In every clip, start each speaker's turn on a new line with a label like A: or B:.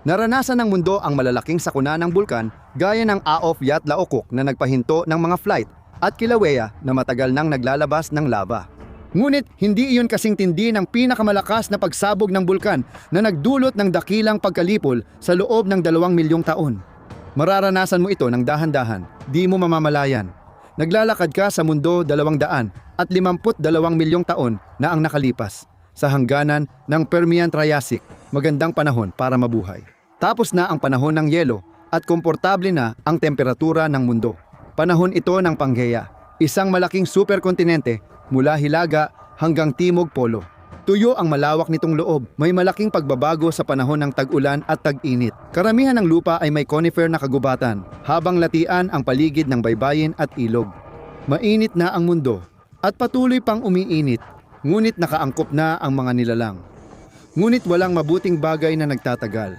A: Naranasan ng mundo ang malalaking sakuna ng bulkan gaya ng Aof Yatlaokok na nagpahinto ng mga flight at Kilauea na matagal nang naglalabas ng lava. Ngunit hindi iyon kasing tindi ng pinakamalakas na pagsabog ng bulkan na nagdulot ng dakilang pagkalipol sa loob ng 2 milyong taon. Mararanasan mo ito ng dahan-dahan, di mo mamamalayan. Naglalakad ka sa mundo 252 milyong taon na ang nakalipas. Sa hangganan ng Permian-Triassic, magandang panahon para mabuhay. Tapos na ang panahon ng yelo at komportable na ang temperatura ng mundo. Panahon ito ng Pangea, isang malaking superkontinente mula Hilaga hanggang Timog Polo. Tuyo ang malawak nitong loob, may malaking pagbabago sa panahon ng tag-ulan at tag-init. Karamihan ng lupa ay may conifer na kagubatan, habang latian ang paligid ng baybayin at ilog. Mainit na ang mundo at patuloy pang umiinit. Ngunit nakaangkop na ang mga nilalang. Ngunit walang mabuting bagay na nagtatagal.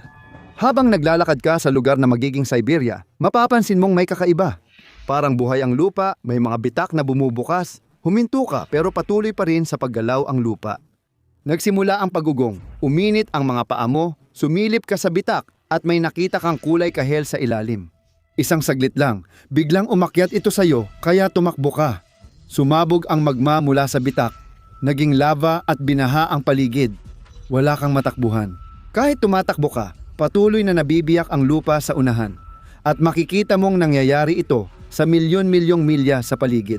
A: Habang naglalakad ka sa lugar na magiging Siberia, mapapansin mong may kakaiba. Parang buhay ang lupa, may mga bitak na bumubukas. Huminto ka pero patuloy pa rin sa paggalaw ang lupa. Nagsimula ang pagugong, uminit ang mga paa mo, sumilip ka sa bitak at may nakita kang kulay kahel sa ilalim. Isang saglit lang, biglang umakyat ito sa iyo kaya tumakbo ka. Sumabog ang magma mula sa bitak. Naging lava at binaha ang paligid. Wala kang matakbuhan. Kahit tumatakbo ka, patuloy na nabibiyak ang lupa sa unahan. At makikita mong nangyayari ito sa milyon-milyong milya sa paligid.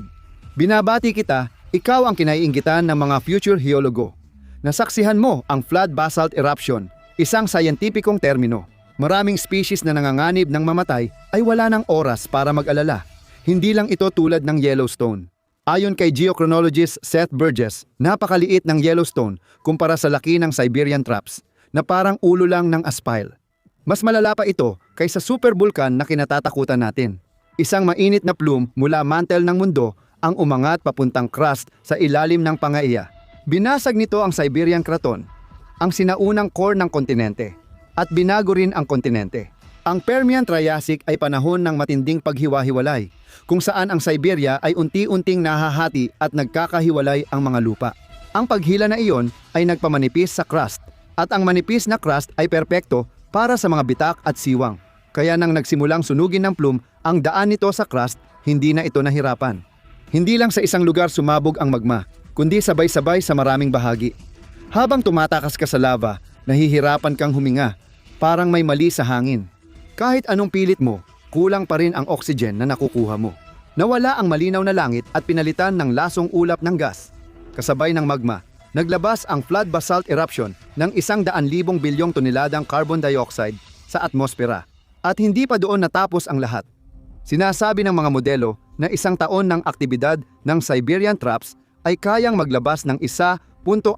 A: Binabati kita, ikaw ang kinaiinggitan ng mga future geologo. Nasaksihan mo ang flood basalt eruption, isang scientificong termino. Maraming species na nanganganib ng mamatay ay wala ng oras para mag-alala. Hindi lang ito tulad ng Yellowstone. Ayon kay geochronologist Seth Burgess, napakaliit ng Yellowstone kumpara sa laki ng Siberian Traps na parang ulo lang ng aspile. Mas malala pa ito kaysa superbulkan na kinatatakutan natin. Isang mainit na plume mula mantle ng mundo ang umangat papuntang crust sa ilalim ng Pangaea. Binasag nito ang Siberian Craton, ang sinaunang core ng kontinente, at binago rin ang kontinente. Ang Permian-Triassic ay panahon ng matinding paghiwa-hiwalay, kung saan ang Siberia ay unti-unting nahahati at nagkakahiwalay ang mga lupa. Ang paghila na iyon ay nagpamanipis sa crust, at ang manipis na crust ay perpekto para sa mga bitak at siwang. Kaya nang nagsimulang sunugin ng plume ang daan nito sa crust, hindi na ito nahirapan. Hindi lang sa isang lugar sumabog ang magma, kundi sabay-sabay sa maraming bahagi. Habang tumatakas ka sa lava, nahihirapan kang huminga, parang may mali sa hangin. Kahit anong pilit mo, kulang pa rin ang oxygen na nakukuha mo. Nawala ang malinaw na langit at pinalitan ng lasong ulap ng gas. Kasabay ng magma, naglabas ang flood basalt eruption ng 100,000 bilyong toneladang carbon dioxide sa atmosfera. At hindi pa doon natapos ang lahat. Sinasabi ng mga modelo na 1 taon ng aktibidad ng Siberian Traps ay kayang maglabas ng 1.46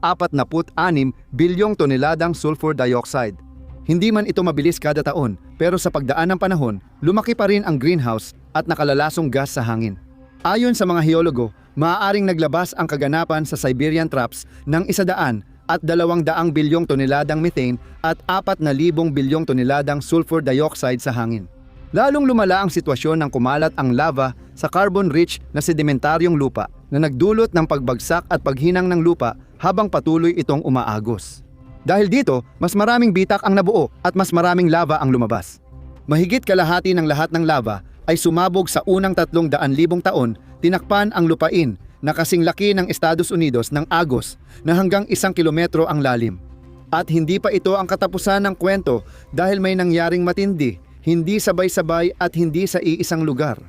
A: bilyong toneladang sulfur dioxide. Hindi man ito mabilis kada taon, pero sa pagdaan ng panahon, lumaki pa rin ang greenhouse at nakalalasong gas sa hangin. Ayon sa mga geologo, maaaring naglabas ang kaganapan sa Siberian Traps ng 100 at 200 bilyong toneladang methane at 4,000 bilyong toneladang sulfur dioxide sa hangin. Lalong lumala ang sitwasyon ng kumalat ang lava sa carbon-rich na sedimentaryong lupa na nagdulot ng pagbagsak at paghinang ng lupa habang patuloy itong umaagos. Dahil dito, mas maraming bitak ang nabuo at mas maraming lava ang lumabas. Mahigit kalahati ng lahat ng lava ay sumabog sa unang 300,000 taon, tinakpan ang lupain na kasing laki ng Estados Unidos ng agos na hanggang 1 kilometro ang lalim. At hindi pa ito ang katapusan ng kwento dahil may nangyaring matindi, hindi sabay-sabay at hindi sa iisang lugar.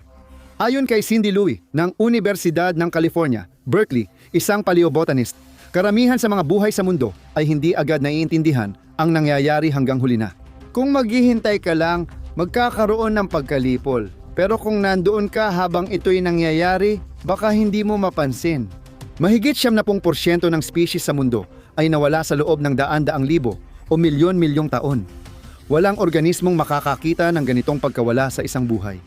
A: Ayon kay Cindy Louie ng Universidad ng California, Berkeley, isang paleobotanist, karamihan sa mga buhay sa mundo ay hindi agad naiintindihan ang nangyayari hanggang huli na. Kung maghihintay ka lang, magkakaroon ng pagkalipol. Pero kung nandoon ka habang ito'y nangyayari, baka hindi mo mapansin. Mahigit 70% ng species sa mundo ay nawala sa loob ng daan-daang libo o milyon-milyong taon. Walang organismong makakakita ng ganitong pagkawala sa isang buhay.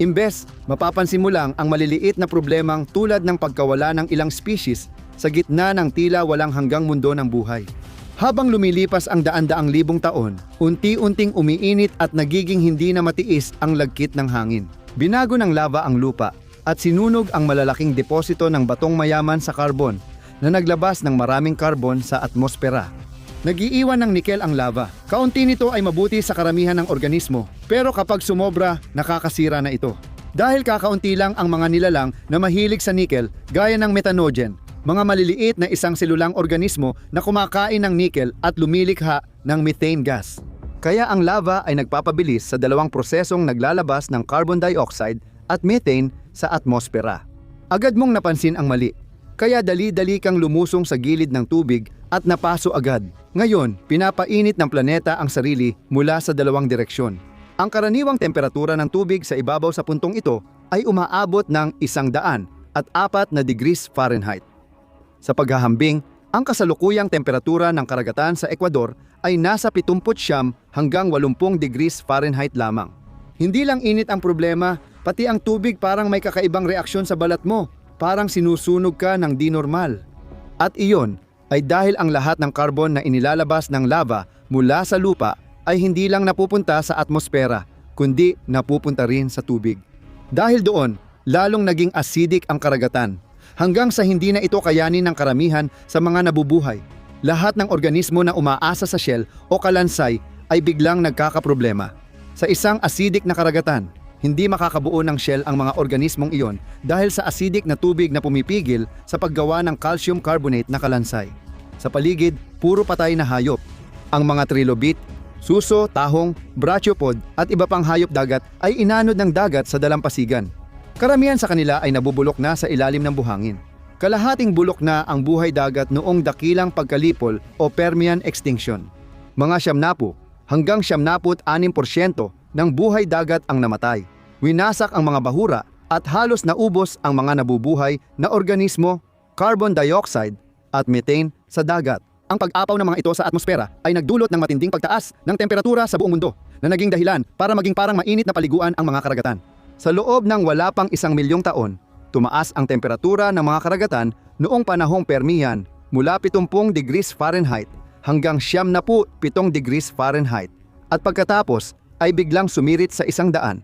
A: Imbes, mapapansin mo lang ang maliliit na problemang tulad ng pagkawala ng ilang species sa gitna ng tila walang hanggang mundo ng buhay. Habang lumilipas ang daan-daang libong taon, unti-unting umiinit at nagiging hindi na matiis ang lagkit ng hangin. Binago ng lava ang lupa at sinunog ang malalaking deposito ng batong mayaman sa carbon na naglabas ng maraming carbon sa atmosfera. Nagiiwan ng nikel ang lava. Kaunti nito ay mabuti sa karamihan ng organismo, pero kapag sumobra, nakakasira na ito. Dahil kakaunti lang ang mga nilalang na mahilig sa nickel gaya ng methanogen, mga maliliit na isang selulang organismo na kumakain ng nickel at lumilikha ng methane gas. Kaya ang lava ay nagpapabilis sa dalawang prosesong naglalabas ng carbon dioxide at methane sa atmosfera. Agad mong napansin ang mali, kaya dali-dali kang lumusong sa gilid ng tubig at napaso agad. Ngayon, pinapainit ng planeta ang sarili mula sa dalawang direksyon. Ang karaniwang temperatura ng tubig sa ibabaw sa puntong ito ay umaabot ng 104 degrees Fahrenheit. Sa paghahambing, ang kasalukuyang temperatura ng karagatan sa Ecuador ay nasa 79 hanggang 80 degrees Fahrenheit lamang. Hindi lang init ang problema, pati ang tubig parang may kakaibang reaksyon sa balat mo, parang sinusunog ka ng di normal. At iyon ay dahil ang lahat ng carbon na inilalabas ng lava mula sa lupa ay hindi lang napupunta sa atmosfera, kundi napupunta rin sa tubig. Dahil doon, lalong naging acidic ang karagatan, hanggang sa hindi na ito kayanin ng karamihan sa mga nabubuhay. Lahat ng organismo na umaasa sa shell o kalansay ay biglang nagkakaproblema. Sa isang acidic na karagatan, hindi makakabuo ng shell ang mga organismong iyon dahil sa acidic na tubig na pumipigil sa paggawa ng calcium carbonate na kalansay. Sa paligid, puro patay na hayop. Ang mga trilobite, suso, tahong, brachiopod at iba pang hayop dagat ay inanod ng dagat sa dalampasigan. Karamihan sa kanila ay nabubulok na sa ilalim ng buhangin. Kalahating bulok na ang buhay dagat noong dakilang pagkalipol o Permian extinction. Mga 70 hanggang 76% ng buhay dagat ang namatay. Winasak ang mga bahura at halos naubos ang mga nabubuhay na organismo, carbon dioxide at methane sa dagat. Ang pag-apaw ng mga ito sa atmosfera ay nagdulot ng matinding pagtaas ng temperatura sa buong mundo na naging dahilan para maging parang mainit na paliguan ang mga karagatan. Sa loob ng wala pang 1,000,000 taon, tumaas ang temperatura ng mga karagatan noong panahong Permian mula 70 degrees Fahrenheit hanggang 97 degrees Fahrenheit at pagkatapos ay biglang sumirit sa 104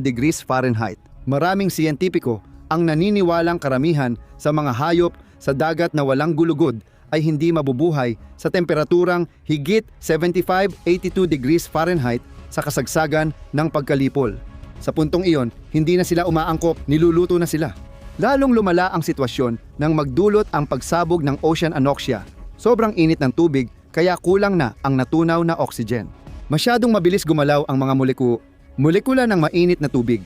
A: degrees Fahrenheit. Maraming siyentipiko ang naniniwalang karamihan sa mga hayop sa dagat na walang gulugod ay hindi mabubuhay sa temperaturang higit 75-82 degrees Fahrenheit sa kasagsagan ng pagkalipol. Sa puntong iyon, hindi na sila umaangkop, niluluto na sila. Lalong lumala ang sitwasyon nang magdulot ang pagsabog ng ocean anoxia. Sobrang init ng tubig kaya kulang na ang natunaw na oxygen. Masyadong mabilis gumalaw ang mga molekula ng mainit na tubig.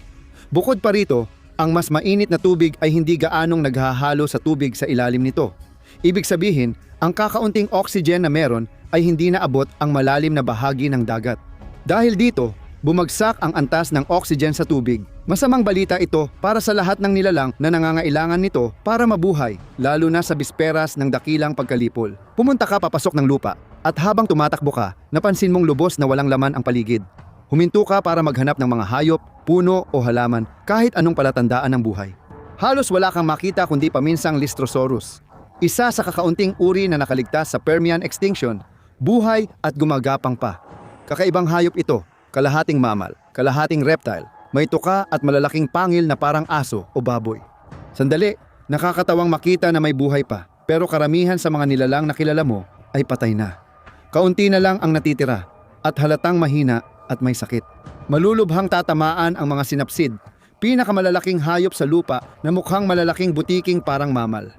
A: Bukod pa rito, ang mas mainit na tubig ay hindi gaanong naghahalo sa tubig sa ilalim nito. Ibig sabihin, ang kakaunting oxygen na meron ay hindi naabot ang malalim na bahagi ng dagat. Dahil dito, bumagsak ang antas ng oxygen sa tubig. Masamang balita ito para sa lahat ng nilalang na nangangailangan nito para mabuhay, lalo na sa bisperas ng dakilang pagkalipol. Pumunta ka papasok ng lupa at habang tumatakbo ka, napansin mong lubos na walang laman ang paligid. Huminto ka para maghanap ng mga hayop, puno o halaman kahit anong palatandaan ng buhay. Halos wala kang makita kundi paminsang Lystrosaurus. Isa sa kakaunting uri na nakaligtas sa Permian extinction, buhay at gumagapang pa. Kakaibang hayop ito, kalahating mammal, kalahating reptile, may tuka at malalaking pangil na parang aso o baboy. Sandali, nakakatawang makita na may buhay pa, pero karamihan sa mga nilalang na kilala mo ay patay na. Kaunti na lang ang natitira at halatang mahina at may sakit. Malulubhang tatamaan ang mga sinapsid, pinakamalalaking hayop sa lupa na mukhang malalaking butiking parang mammal.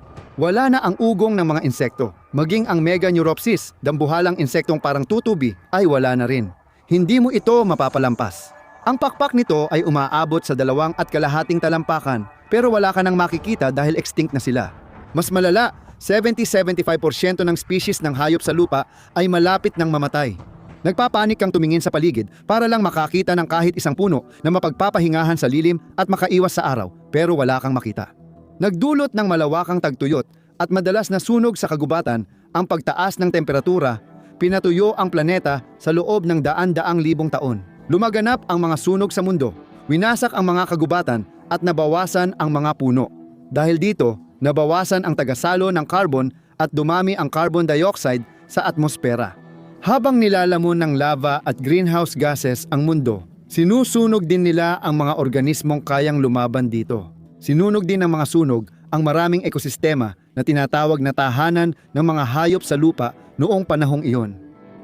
A: Wala na ang ugong ng mga insekto, maging ang Meganeuropsis, dambuhalang insektong parang tutubi, ay wala na rin. Hindi mo ito mapapalampas. Ang pakpak nito ay umaabot sa 2.5 talampakan, pero wala ka nang makikita dahil extinct na sila. Mas malala, 70-75% ng species ng hayop sa lupa ay malapit ng mamatay. Nagpapanik kang tumingin sa paligid para lang makakita ng kahit isang puno na mapagpapahingahan sa lilim at makaiwas sa araw, pero wala kang makita. Nagdulot ng malawakang tagtuyot at madalas na sunog sa kagubatan ang pagtaas ng temperatura, pinatuyo ang planeta sa loob ng daan-daang libong taon. Lumaganap ang mga sunog sa mundo, winasak ang mga kagubatan at nabawasan ang mga puno. Dahil dito, nabawasan ang tagasalo ng carbon at dumami ang carbon dioxide sa atmosfera. Habang nilalamon ng lava at greenhouse gases ang mundo, sinusunog din nila ang mga organismong kayang lumaban dito. Sinunog din ng mga sunog ang maraming ekosistema na tinatawag na tahanan ng mga hayop sa lupa noong panahong iyon.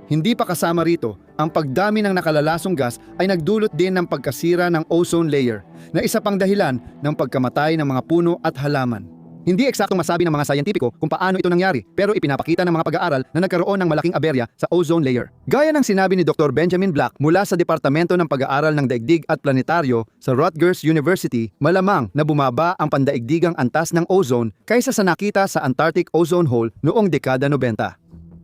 A: Hindi pa kasama rito, ang pagdami ng nakalalasong gas ay nagdulot din ng pagkasira ng ozone layer na isa pang dahilan ng pagkamatay ng mga puno at halaman. Hindi eksaktong masabi ng mga sayentipiko kung paano ito nangyari, pero ipinapakita ng mga pag-aaral na nagkaroon ng malaking aberya sa ozone layer. Gaya ng sinabi ni Dr. Benjamin Black mula sa Departamento ng Pag-aaral ng Daigdig at Planetaryo sa Rutgers University, malamang na bumaba ang pandaigdigang antas ng ozone kaysa sa nakita sa Antarctic ozone hole noong dekada 90.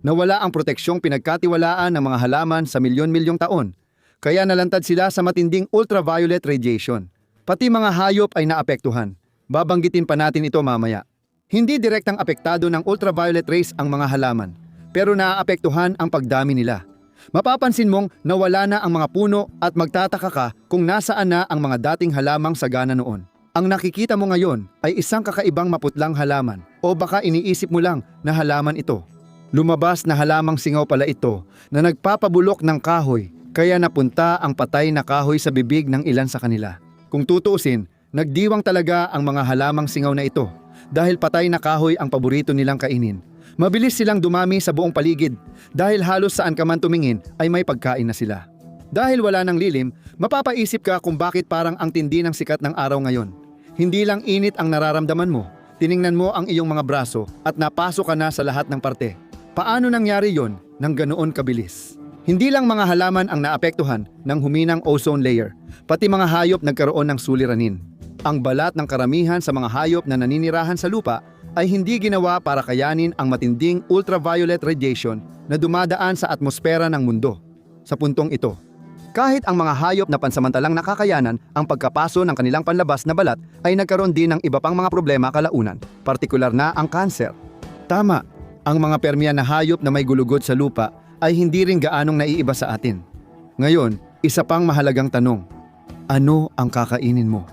A: Nawala ang proteksyong pinagkatiwalaan ng mga halaman sa milyon-milyong taon, kaya nalantad sila sa matinding ultraviolet radiation. Pati mga hayop ay naapektuhan. Babanggitin pa natin ito mamaya. Hindi direktang apektado ng ultraviolet rays ang mga halaman, pero naaapektuhan ang pagdami nila. Mapapansin mong nawala na ang mga puno at magtataka ka kung nasaan na ang mga dating halamang sagana noon. Ang nakikita mo ngayon ay isang kakaibang maputlang halaman, o baka iniisip mo lang na halaman ito. Lumabas na halamang singaw pala ito na nagpapabulok ng kahoy, kaya napunta ang patay na kahoy sa bibig ng ilan sa kanila. Kung tutuusin, nagdiwang talaga ang mga halamang singaw na ito dahil patay na kahoy ang paborito nilang kainin. Mabilis silang dumami sa buong paligid dahil halos saan ka man tumingin ay may pagkain na sila. Dahil wala ng lilim, mapapaisip ka kung bakit parang ang tindi ng sikat ng araw ngayon. Hindi lang init ang nararamdaman mo, tiningnan mo ang iyong mga braso at napasok ka na sa lahat ng parte. Paano nangyari yon nang ganoon kabilis? Hindi lang mga halaman ang naapektuhan ng huminang ozone layer, pati mga hayop nagkaroon ng suliranin. Ang balat ng karamihan sa mga hayop na naninirahan sa lupa ay hindi ginawa para kayanin ang matinding ultraviolet radiation na dumadaan sa atmosfera ng mundo. Sa puntong ito, kahit ang mga hayop na pansamantalang nakakayanan ang pagkapaso ng kanilang panlabas na balat ay nagkaroon din ng iba pang mga problema kalaunan, partikular na ang kanser. Tama, ang mga permian na hayop na may gulugod sa lupa ay hindi rin gaanong naiiba sa atin. Ngayon, isa pang mahalagang tanong, ano ang kakainin mo?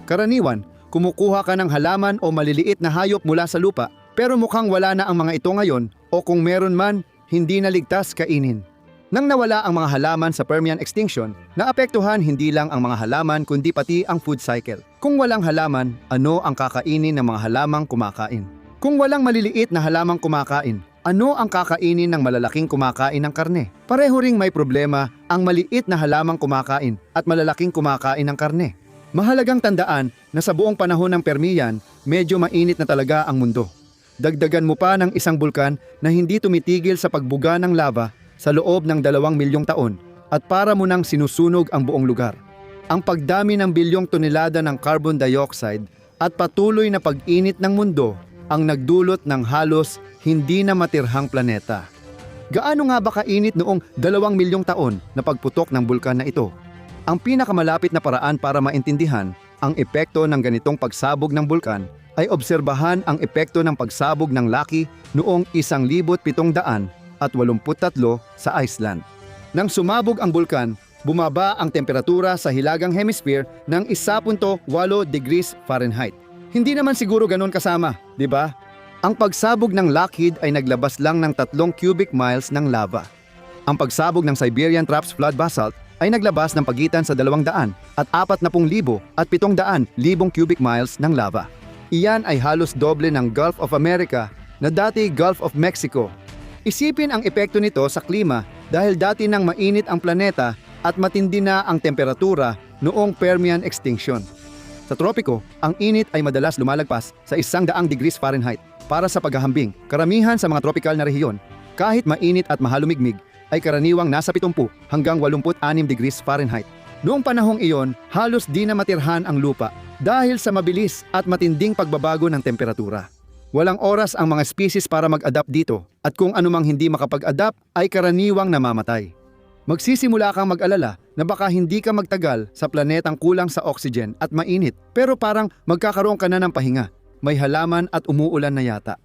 A: Karaniwan, kumukuha ka ng halaman o maliliit na hayop mula sa lupa, pero mukhang wala na ang mga ito ngayon o kung meron man, hindi na ligtas kainin. Nang nawala ang mga halaman sa Permian extinction, naapektuhan hindi lang ang mga halaman kundi pati ang food cycle. Kung walang halaman, ano ang kakainin ng mga halamang kumakain? Kung walang maliliit na halamang kumakain, ano ang kakainin ng malalaking kumakain ng karne? Pareho ring may problema ang maliit na halamang kumakain at malalaking kumakain ng karne. Mahalagang tandaan na sa buong panahon ng Permian, medyo mainit na talaga ang mundo. Dagdagan mo pa ng isang bulkan na hindi tumitigil sa pagbuga ng lava sa loob ng 2 milyong taon at para mo nang sinusunog ang buong lugar. Ang pagdami ng bilyong tonelada ng carbon dioxide at patuloy na pag-init ng mundo ang nagdulot ng halos hindi na matirhang planeta. Gaano nga ba kainit noong 2 milyong taon na pagputok ng bulkan na ito? Ang pinakamalapit na paraan para maintindihan ang epekto ng ganitong pagsabog ng bulkan ay obserbahan ang epekto ng pagsabog ng Laki noong 1783 sa Iceland. Nang sumabog ang bulkan, bumaba ang temperatura sa hilagang hemisphere ng 1.8 degrees Fahrenheit. Hindi naman siguro ganon kasama, di ba? Ang pagsabog ng Lockheed ay naglabas lang ng 3 cubic miles ng lava. Ang pagsabog ng Siberian Traps Flood Basalt ay naglabas ng pagitan sa 200 at 40,000 at 700,000 cubic miles ng lava. Iyan ay halos doble ng Gulf of America na dati Gulf of Mexico. Isipin ang epekto nito sa klima dahil dati nang mainit ang planeta at matindi na ang temperatura noong Permian extinction. Sa tropiko, ang init ay madalas lumalagpas sa 100 degrees Fahrenheit. Para sa paghahambing, karamihan sa mga tropikal na rehiyon, kahit mainit at mahalumigmig, ay karaniwang nasa 70 hanggang 86 degrees Fahrenheit. Noong panahong iyon, halos di na matirhan ang lupa dahil sa mabilis at matinding pagbabago ng temperatura. Walang oras ang mga species para mag-adapt dito at kung anumang hindi makapag-adapt ay karaniwang namamatay. Magsisimula kang mag-alala na baka hindi ka magtagal sa planetang kulang sa oxygen at mainit pero parang magkakaroon ka na ng pahinga. May halaman at umuulan na yata.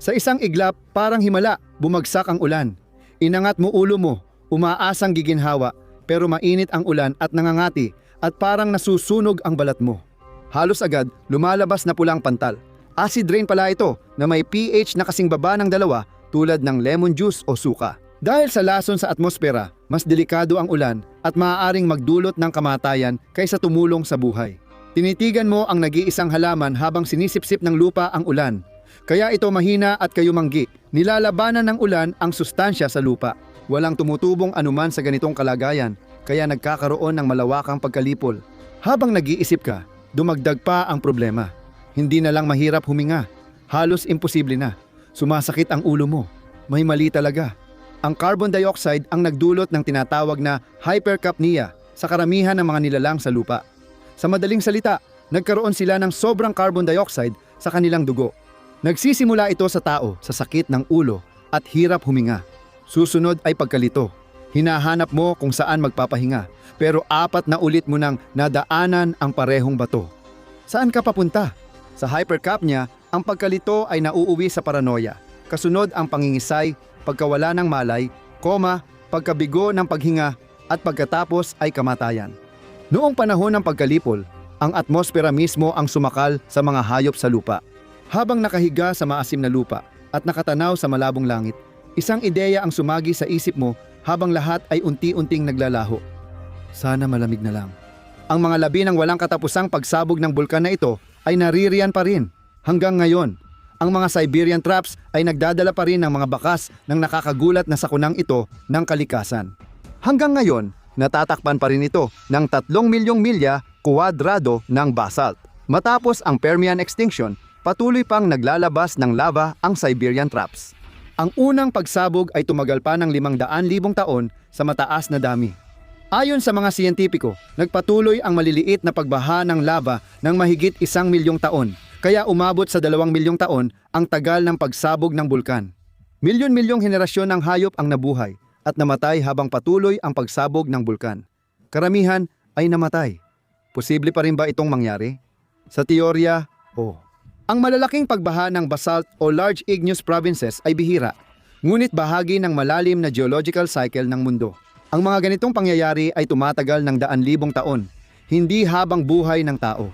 A: Sa isang iglap, parang himala, bumagsak ang ulan. Inangat mo ulo mo, umaasang giginhawa, pero mainit ang ulan at nangangati at parang nasusunog ang balat mo. Halos agad, lumalabas na pulang pantal. Acid rain pala ito na may pH na kasing baba ng 2 tulad ng lemon juice o suka. Dahil sa lason sa atmosfera, mas delikado ang ulan at maaaring magdulot ng kamatayan kaysa tumulong sa buhay. Tinitigan mo ang nag-iisang halaman habang sinisipsip ng lupa ang ulan. Kaya ito mahina at kayumanggi. Nilalabanan ng ulan ang sustansya sa lupa. Walang tumutubong anuman sa ganitong kalagayan, kaya nagkakaroon ng malawakang pagkalipol. Habang nag-iisip ka, dumagdag pa ang problema. Hindi na lang mahirap huminga. Halos imposible na. Sumasakit ang ulo mo. May mali talaga. Ang carbon dioxide ang nagdulot ng tinatawag na hypercapnia sa karamihan ng mga nilalang sa lupa. Sa madaling salita, nagkaroon sila ng sobrang carbon dioxide sa kanilang dugo. Nagsisimula ito sa tao sa sakit ng ulo at hirap huminga. Susunod ay pagkalito. Hinahanap mo kung saan magpapahinga, pero 4 na ulit mo nang nadaanan ang parehong bato. Saan ka papunta? Sa hypercapnia, ang pagkalito ay nauuwi sa paranoia. Kasunod ang pangingisay, pagkawala ng malay, koma, pagkabigo ng paghinga, at pagkatapos ay kamatayan. Noong panahon ng pagkalipol, ang atmosfera mismo ang sumakal sa mga hayop sa lupa. Habang nakahiga sa maasim na lupa at nakatanaw sa malabong langit, isang ideya ang sumagi sa isip mo habang lahat ay unti-unting naglalaho. Sana malamig na lang. Ang mga labi ng walang katapusang pagsabog ng bulkan na ito ay naririyan pa rin. Hanggang ngayon, ang mga Siberian traps ay nagdadala pa rin ng mga bakas ng nakakagulat na sakunang ito ng kalikasan. Hanggang ngayon, natatakpan pa rin ito ng 3 milyong milya kuwadrado ng basalt. Matapos ang Permian extinction, patuloy pang naglalabas ng lava ang Siberian traps. Ang unang pagsabog ay tumagal pa ng 500,000 taon sa mataas na dami. Ayon sa mga siyentipiko, nagpatuloy ang maliliit na pagbaha ng lava ng mahigit 1 milyong taon, kaya umabot sa 2 milyong taon ang tagal ng pagsabog ng bulkan. Milyon-milyong henerasyon ng hayop ang nabuhay at namatay habang patuloy ang pagsabog ng bulkan. Karamihan ay namatay. Posible pa rin ba itong mangyari? Sa teorya, oo. Ang malalaking pagbaha ng basalt o large igneous provinces ay bihira, ngunit bahagi ng malalim na geological cycle ng mundo. Ang mga ganitong pangyayari ay tumatagal ng 100,000 taon, hindi habang buhay ng tao.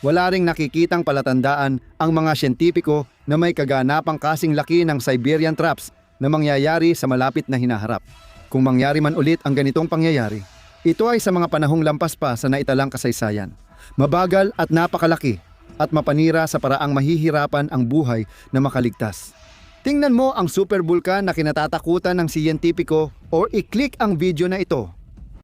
A: Wala ring nakikitang palatandaan ang mga siyentipiko na may kaganapang kasing laki ng Siberian traps na mangyayari sa malapit na hinaharap. Kung mangyari man ulit ang ganitong pangyayari, ito ay sa mga panahong lampas pa sa naitalang kasaysayan. Mabagal at napakalaki at mapanira sa paraang mahihirapan ang buhay na makaligtas. Tingnan mo ang superbulkan na kinatatakutan ng siyentipiko o i-click ang video na ito